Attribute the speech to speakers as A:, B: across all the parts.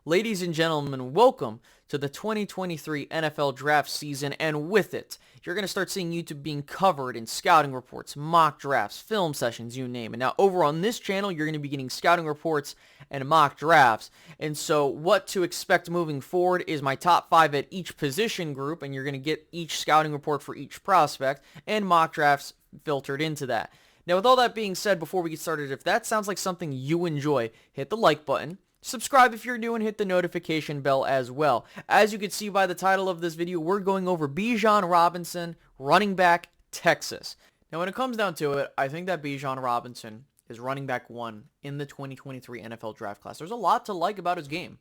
A: Ladies and gentlemen, welcome to the 2023 NFL draft season, and with it, you're going to start seeing YouTube being covered in scouting reports, mock drafts, film sessions, you name it. Now, over on this channel, you're going to be getting scouting reports and mock drafts, and so what to expect moving forward is my top 5 at each position group, and you're going to get each scouting report for each prospect, and mock drafts filtered into that. Now, with all that being said, before we get started, if that sounds like something you enjoy, hit the like button. Subscribe if you're new and hit the notification bell as well. As you can see by the title of this video, we're going over Bijan Robinson, running back, Texas. Now, when it comes down to it, I think that Bijan Robinson is running back 1 in the 2023 NFL draft class. There's a lot to like about his game.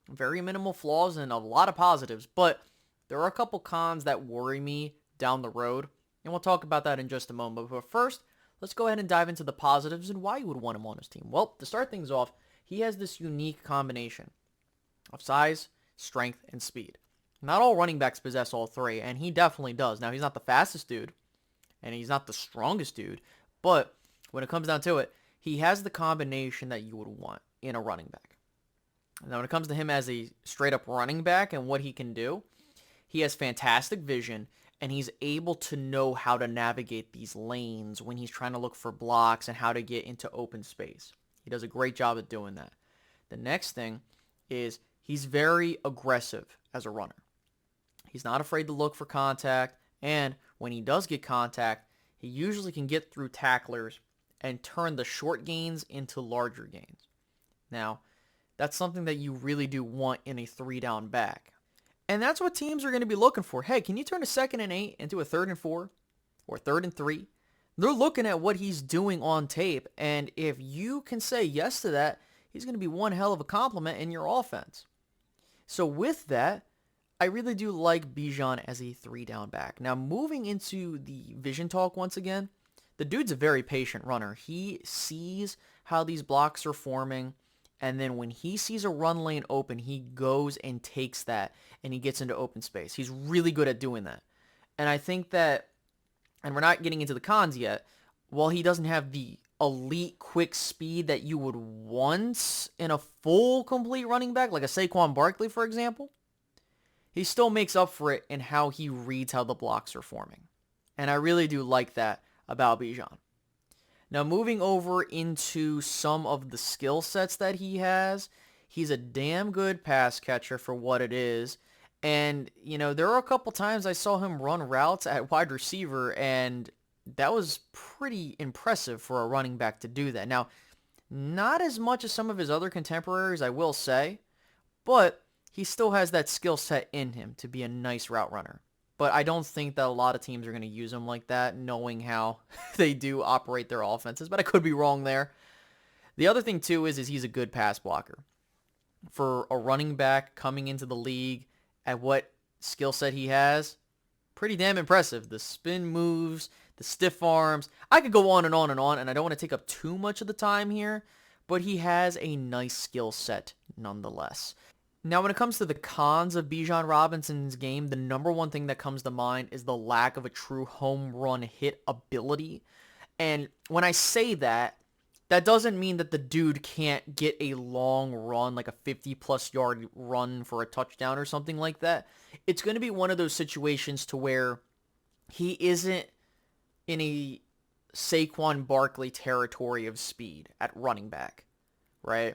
A: Very minimal flaws and a lot of positives, but there are a couple cons that worry me down the road, and we'll talk about that in just a moment. But first, let's go ahead and dive into the positives and why you would want him on his team. Well, to start things off, he has this unique combination of size, strength, and speed. Not all running backs possess all three, and he definitely does. Now, he's not the fastest dude, and he's not the strongest dude, but when it comes down to it, he has the combination that you would want in a running back. Now, when it comes to him as a straight-up running back and what he can do, he has fantastic vision, and he's able to know how to navigate these lanes when he's trying to look for blocks and how to get into open space. He does a great job at doing that. The next thing is he's very aggressive as a runner. He's not afraid to look for contact, and when he does get contact, he usually can get through tacklers and turn the short gains into larger gains. Now, that's something that you really do want in a 3-down back. And that's what teams are going to be looking for. Hey, can you turn a 2nd and 8 into a 3rd and 4 or 3rd and 3? They're looking at what he's doing on tape, and if you can say yes to that, he's going to be one hell of a compliment in your offense. So with that, I really do like Bijan as a 3-down back. Now, moving into the vision talk once again, the dude's a very patient runner. He sees how these blocks are forming, and then when he sees a run lane open, he goes and takes that, and he gets into open space. He's really good at doing that. And I think that, and we're not getting into the cons yet, while he doesn't have the elite quick speed that you would want in a full complete running back, like a Saquon Barkley, for example, he still makes up for it in how he reads how the blocks are forming. And I really do like that about Bijan. Now, moving over into some of the skill sets that he has, he's a damn good pass catcher for what it is. And, you know, there are a couple times I saw him run routes at wide receiver, and that was pretty impressive for a running back to do that. Now, not as much as some of his other contemporaries, I will say, but he still has that skill set in him to be a nice route runner. But I don't think that a lot of teams are going to use him like that, knowing how they do operate their offenses, but I could be wrong there. The other thing, too, is he's a good pass blocker. For a running back coming into the league, at what skill set he has, pretty damn impressive. The spin moves, the stiff arms. I could go on and on and on, and I don't want to take up too much of the time here, but he has a nice skill set nonetheless. Now, when it comes to the cons of Bijan Robinson's game, the number one thing that comes to mind is the lack of a true home run hit ability. And when I say that, that doesn't mean that the dude can't get a long run, like a 50-plus yard run for a touchdown or something like that. It's going to be one of those situations to where he isn't in a Saquon Barkley territory of speed at running back, right?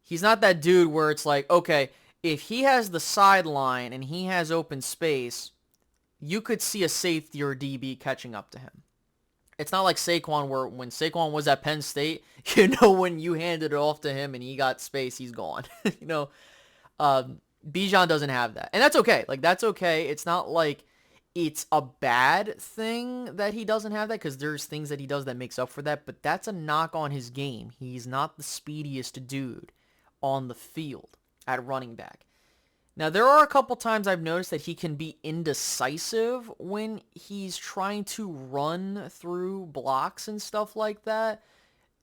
A: He's not that dude where it's like, okay, if he has the sideline and he has open space, you could see a safety or DB catching up to him. It's not like Saquon, where when Saquon was at Penn State, when you handed it off to him and he got space, he's gone. Bijan doesn't have that. And that's okay. Like, that's okay. It's not like it's a bad thing that he doesn't have that, because there's things that he does that makes up for that, but that's a knock on his game. He's not the speediest dude on the field at running back. Now, there are a couple times I've noticed that he can be indecisive when he's trying to run through blocks and stuff like that.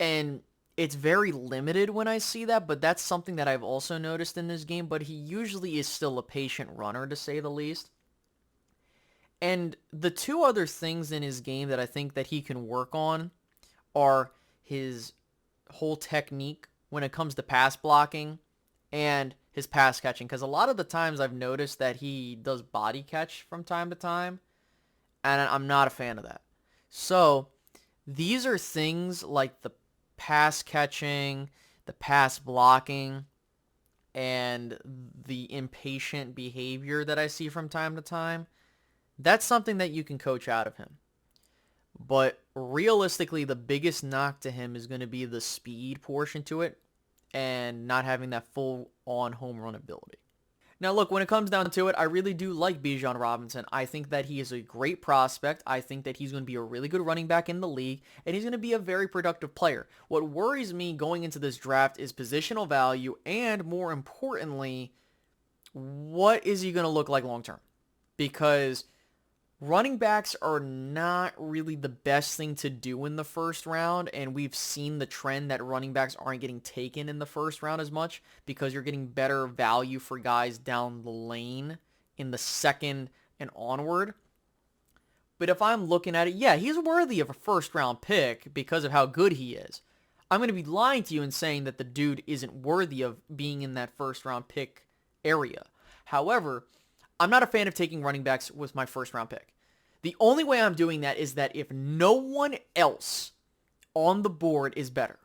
A: And it's very limited when I see that, but that's something that I've also noticed in this game. But he usually is still a patient runner, to say the least. And the two other things in his game that I think that he can work on are his whole technique when it comes to pass blocking and his pass catching. Because a lot of the times I've noticed that he does body catch from time to time, and I'm not a fan of that. So these are things like the pass catching, the pass blocking, and the impatient behavior that I see from time to time. That's something that you can coach out of him. But realistically, the biggest knock to him is going to be the speed portion to it and not having that full-on home run ability. Now, look, when it comes down to it, I really do like Bijan Robinson. I think that he is a great prospect. I think that he's going to be a really good running back in the league, and he's going to be a very productive player. What worries me going into this draft is positional value, and more importantly, what is he going to look like long term? Because running backs are not really the best thing to do in the first round, and we've seen the trend that running backs aren't getting taken in the first round as much because you're getting better value for guys down the lane in the second and onward. But if I'm looking at it, yeah, he's worthy of a first round pick because of how good he is. I'm going to be lying to you and saying that the dude isn't worthy of being in that first round pick area. However, I'm not a fan of taking running backs with my first round pick. The only way I'm doing that is that if no one else on the board is better,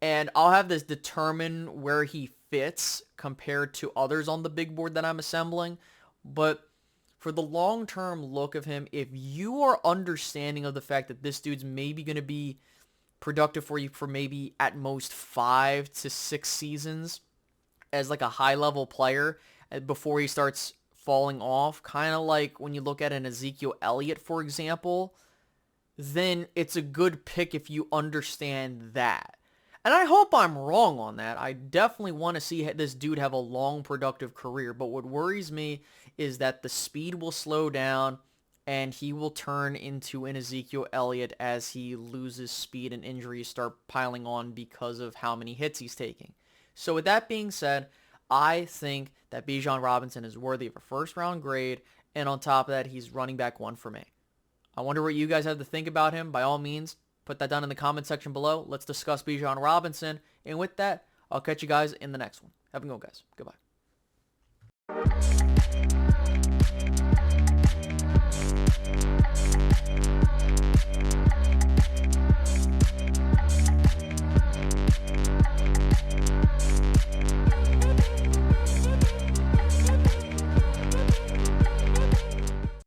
A: and I'll have this determine where he fits compared to others on the big board that I'm assembling. But for the long-term look of him, if you are understanding of the fact that this dude's maybe going to be productive for you for maybe at most 5 to 6 seasons as like a high-level player, before he starts falling off, kind of like when you look at an Ezekiel Elliott, for example, then it's a good pick if you understand that. And I hope I'm wrong on that. I definitely want to see this dude have a long, productive career. But what worries me is that the speed will slow down and he will turn into an Ezekiel Elliott as he loses speed and injuries start piling on because of how many hits he's taking. So with that being said, I think that Bijan Robinson is worthy of a first-round grade, and on top of that, he's running back 1 for me. I wonder what you guys have to think about him. By all means, put that down in the comment section below. Let's discuss Bijan Robinson, and with that, I'll catch you guys in the next one. Have a good one, guys. Goodbye.